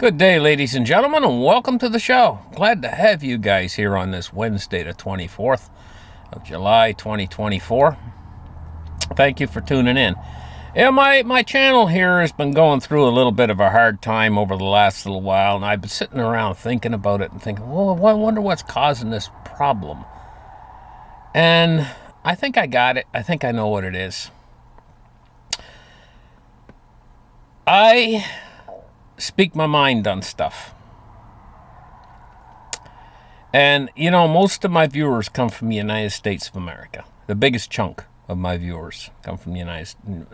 Good day, ladies and gentlemen, and welcome to the show. Glad to have you guys here on this Wednesday, the 24th of July, 2024. Thank you for tuning in. Yeah, my channel here has been going through a little bit of a hard time over the last little while, and I've been sitting around thinking about it and thinking, well, I wonder what's causing this problem. And I think I got it. I think I know what it is. I speak my mind on stuff. And, most of my viewers come from the United States of America. The biggest chunk of my viewers come from the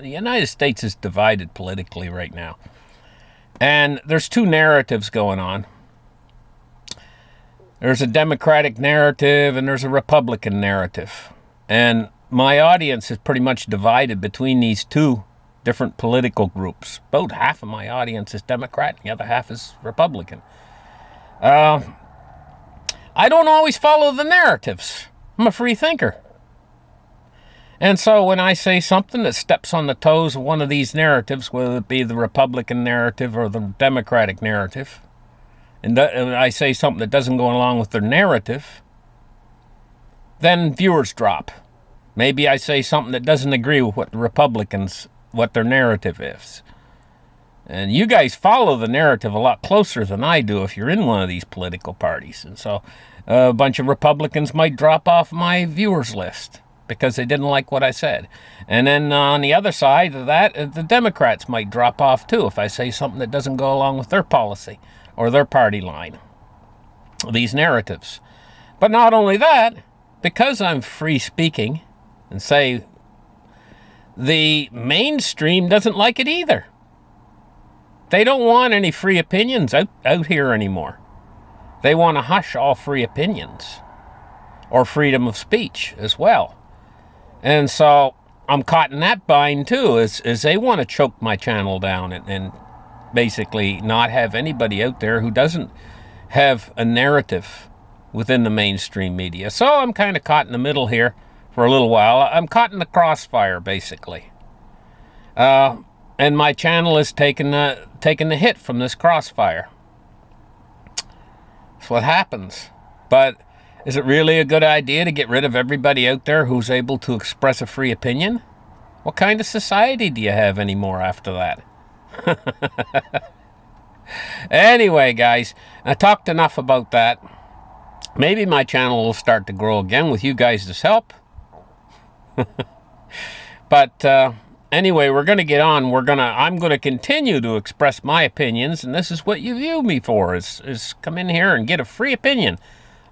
United States is divided politically right now. And there's two narratives going on. There's a Democratic narrative and there's a Republican narrative. And my audience is pretty much divided between these two different political groups. About half of my audience is Democrat and the other half is Republican. I don't always follow the narratives. I'm a free thinker. And so when I say something that steps on the toes of one of these narratives, whether it be the Republican narrative or the Democratic narrative, and I say something that doesn't go along with their narrative, then viewers drop. Maybe I say something that doesn't agree with what the Republicans, what their narrative is. And you guys follow the narrative a lot closer than I do if you're in one of these political parties. And so a bunch of Republicans might drop off my viewers list because they didn't like what I said. And then on the other side of that, the Democrats might drop off too if I say something that doesn't go along with their policy or their party line. These narratives. But not only that, because I'm free speaking and say the mainstream doesn't like it either. They don't want any free opinions out here anymore. They want to hush all free opinions or freedom of speech as well. And so I'm caught in that bind too, as they want to choke my channel down and basically not have anybody out there who doesn't have a narrative within the mainstream media. So I'm kind of caught in the middle here for a little while. I'm caught in the crossfire, basically. And my channel is taking the hit from this crossfire. That's what happens. But is it really a good idea to get rid of everybody out there who's able to express a free opinion? What kind of society do you have anymore after that? Anyway, guys, I talked enough about that. Maybe my channel will start to grow again with you guys' help. But anyway, we're going to get on. I'm going to continue to express my opinions, and this is what you view me for, is come in here and get a free opinion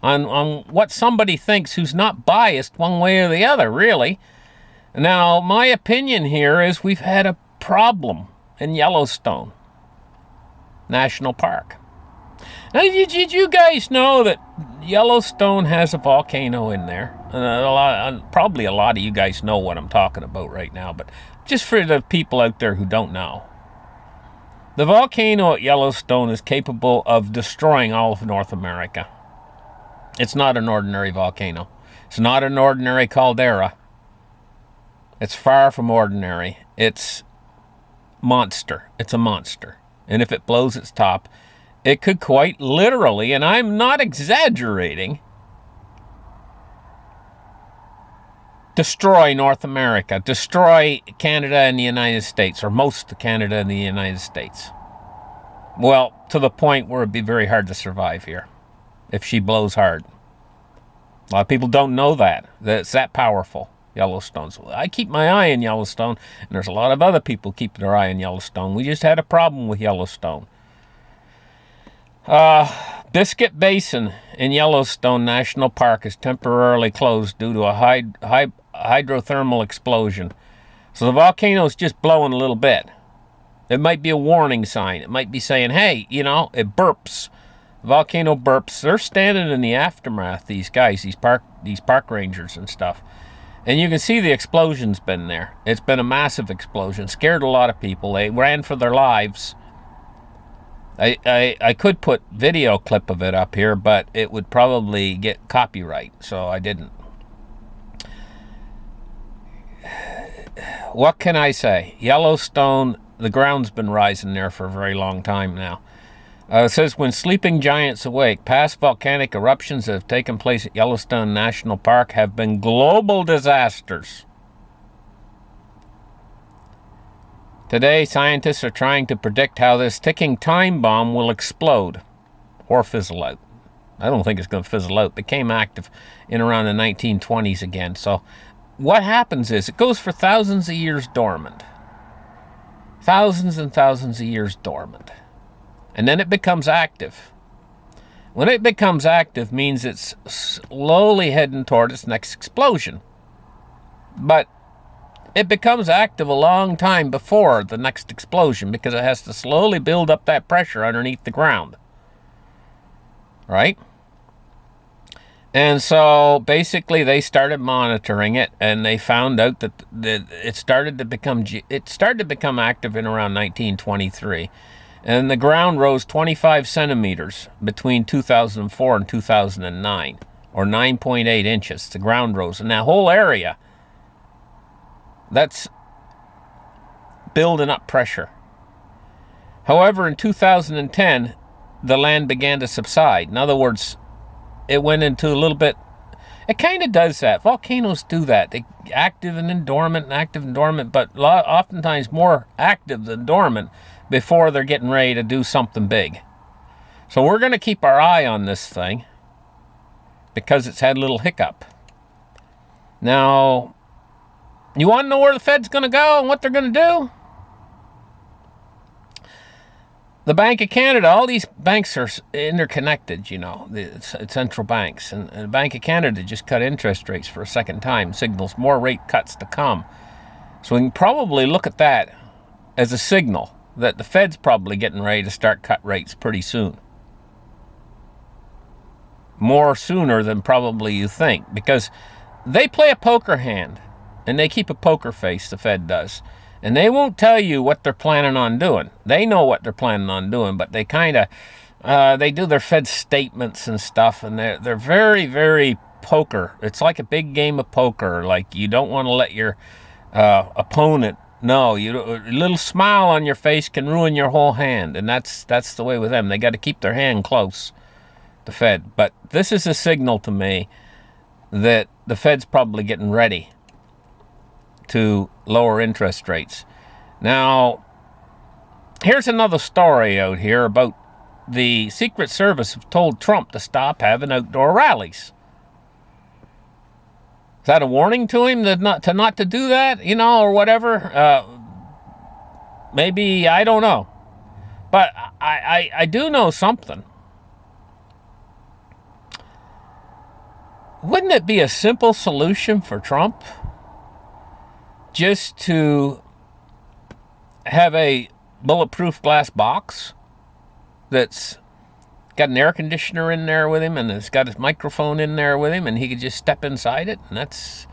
on what somebody thinks who's not biased one way or the other, really. Now, my opinion here is we've had a problem in Yellowstone National Park. Now, did you guys know that Yellowstone has a volcano in there? Probably a lot of you guys know what I'm talking about right now, but just for the people out there who don't know. The volcano at Yellowstone is capable of destroying all of North America. It's not an ordinary volcano. It's not an ordinary caldera. It's far from ordinary. It's monster. It's a monster. And if it blows its top, it could quite literally, and I'm not exaggerating, destroy North America, destroy Canada and the United States, or most of Canada and the United States. Well, to the point where it'd be very hard to survive here if she blows hard. A lot of people don't know that it's that powerful, Yellowstone. So I keep my eye on Yellowstone, and there's a lot of other people keeping their eye on Yellowstone. We just had a problem with Yellowstone. Biscuit Basin in Yellowstone National Park is temporarily closed due to a hydrothermal explosion. So the volcano is just blowing a little bit. It might be a warning sign. It might be saying, hey, it burps. The volcano burps. They're standing in the aftermath, these guys, these park rangers and stuff. And you can see the explosion's been there. It's been a massive explosion. Scared a lot of people. They ran for their lives. I could put video clip of it up here, but it would probably get copyright, so I didn't. What can I say? Yellowstone, the ground's been rising there for a very long time now. It says, when sleeping giants awake, past volcanic eruptions that have taken place at Yellowstone National Park have been global disasters. Today, scientists are trying to predict how this ticking time bomb will explode or fizzle out. I don't think it's going to fizzle out. It became active in around the 1920s again. So what happens is it goes for thousands of years dormant. Thousands and thousands of years dormant. And then it becomes active. When it becomes active means it's slowly heading toward its next explosion. But it becomes active a long time before the next explosion because it has to slowly build up that pressure underneath the ground. Right? And so basically they started monitoring it, and they found out that it started to become active in around 1923. And the ground rose 25 centimeters between 2004 and 2009, or 9.8 inches. The ground rose. And that whole area, that's building up pressure. However, in 2010, the land began to subside. In other words, it went into a little bit, it kind of does that. Volcanoes do that. They active and then dormant, but oftentimes more active than dormant before they're getting ready to do something big. So we're going to keep our eye on this thing because it's had a little hiccup. Now, you want to know where the Fed's going to go and what they're going to do? The Bank of Canada, all these banks are interconnected, you know, the central banks. And the Bank of Canada just cut interest rates for a second time, signals more rate cuts to come. So we can probably look at that as a signal that the Fed's probably getting ready to start cut rates pretty soon. More sooner than probably you think, because they play a poker hand, and they keep a poker face, the Fed does. And they won't tell you what they're planning on doing. They know what they're planning on doing, but they kind of, they do their Fed statements and stuff, and they're very, very poker. It's like a big game of poker. Like, you don't want to let your opponent know. A little smile on your face can ruin your whole hand, and that's the way with them. They got to keep their hand close, the Fed. But this is a signal to me that the Fed's probably getting ready to lower interest rates. Now, here's another story out here about the Secret Service have told Trump to stop having outdoor rallies. Is that a warning to him that not to do that, you know, or whatever? Maybe, I don't know. But I do know something. Wouldn't it be a simple solution for Trump just to have a bulletproof glass box that's got an air conditioner in there with him, and it's got his microphone in there with him, and he could just step inside it, and that's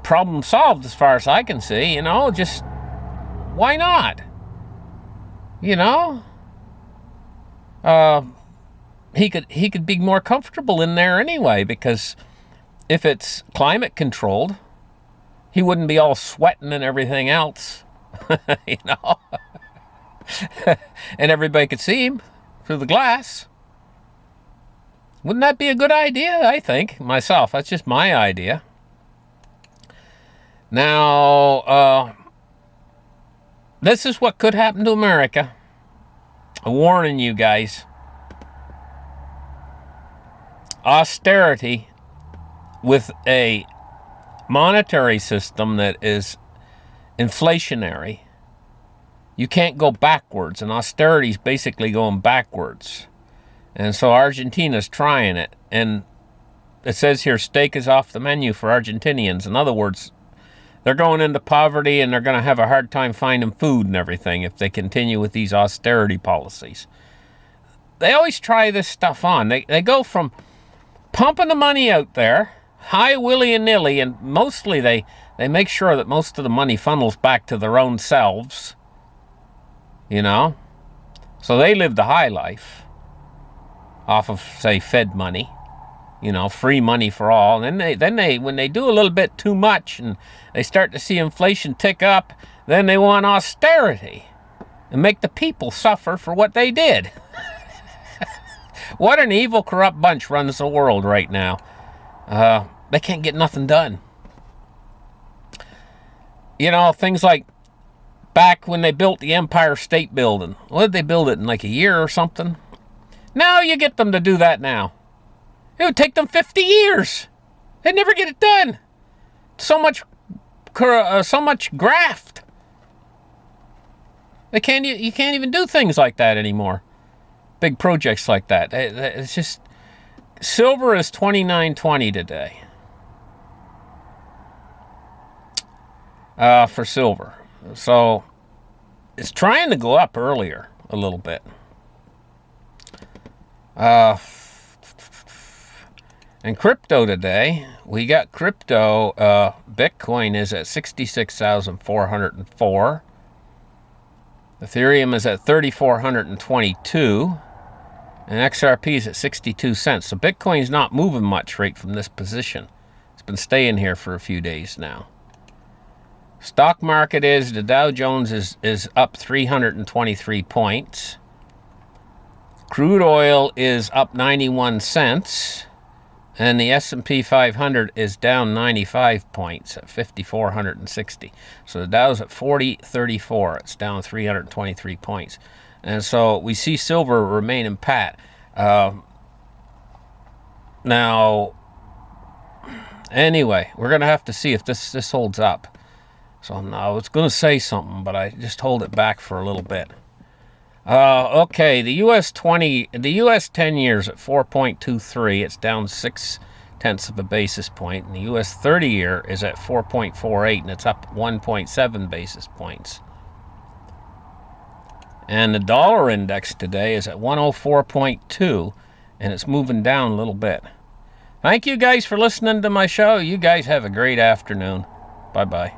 problem solved as far as I can see, you know? Just, why not? You know? He could be more comfortable in there anyway, because if it's climate controlled, he wouldn't be all sweating and everything else, you know? And everybody could see him through the glass. Wouldn't that be a good idea? I think, myself. That's just my idea. Now, this is what could happen to America. I'm warning you guys. Austerity with a monetary system that is inflationary. You can't go backwards, and austerity is basically going backwards. And so Argentina's trying it, and it says here steak is off the menu for Argentinians. In other words, they're going into poverty, and they're going to have a hard time finding food and everything if they continue with these austerity policies. They always try this stuff on. They go from pumping the money out there, high willy-nilly, and mostly they make sure that most of the money funnels back to their own selves, you know? So they live the high life off of, say, Fed money, you know, free money for all. And then they when they do a little bit too much and they start to see inflation tick up, then they want austerity and make the people suffer for what they did. What an evil, corrupt bunch runs the world right now. They can't get nothing done. You know, things like back when they built the Empire State Building. What did they build it in, like a year or something? Now you get them to do that now. It would take them 50 years. They'd never get it done. So much graft. You can't even do things like that anymore. Big projects like that. It's just, silver is $29.20 today. For silver. So it's trying to go up earlier a little bit. And crypto today, we got crypto, Bitcoin is at 66,404. Ethereum is at 3,422. And XRP is at 62 cents. So Bitcoin's not moving much right from this position. It's been staying here for a few days now. Stock market is, the Dow Jones is up 323 points. Crude oil is up 91 cents. And the S&P 500 is down 95 points at 5,460. So the Dow's at 40.34. It's down 323 points. And so we see silver remaining pat. Now, anyway, we're going to have to see if this holds up. So now I was going to say something, but I just hold it back for a little bit. Okay, the US 10 years at 4.23. It's down 0.6 of a basis point. And the US 30 year is at 4.48, and it's up 1.7 basis points. And the dollar index today is at 104.2, and it's moving down a little bit. Thank you guys for listening to my show. You guys have a great afternoon. Bye-bye.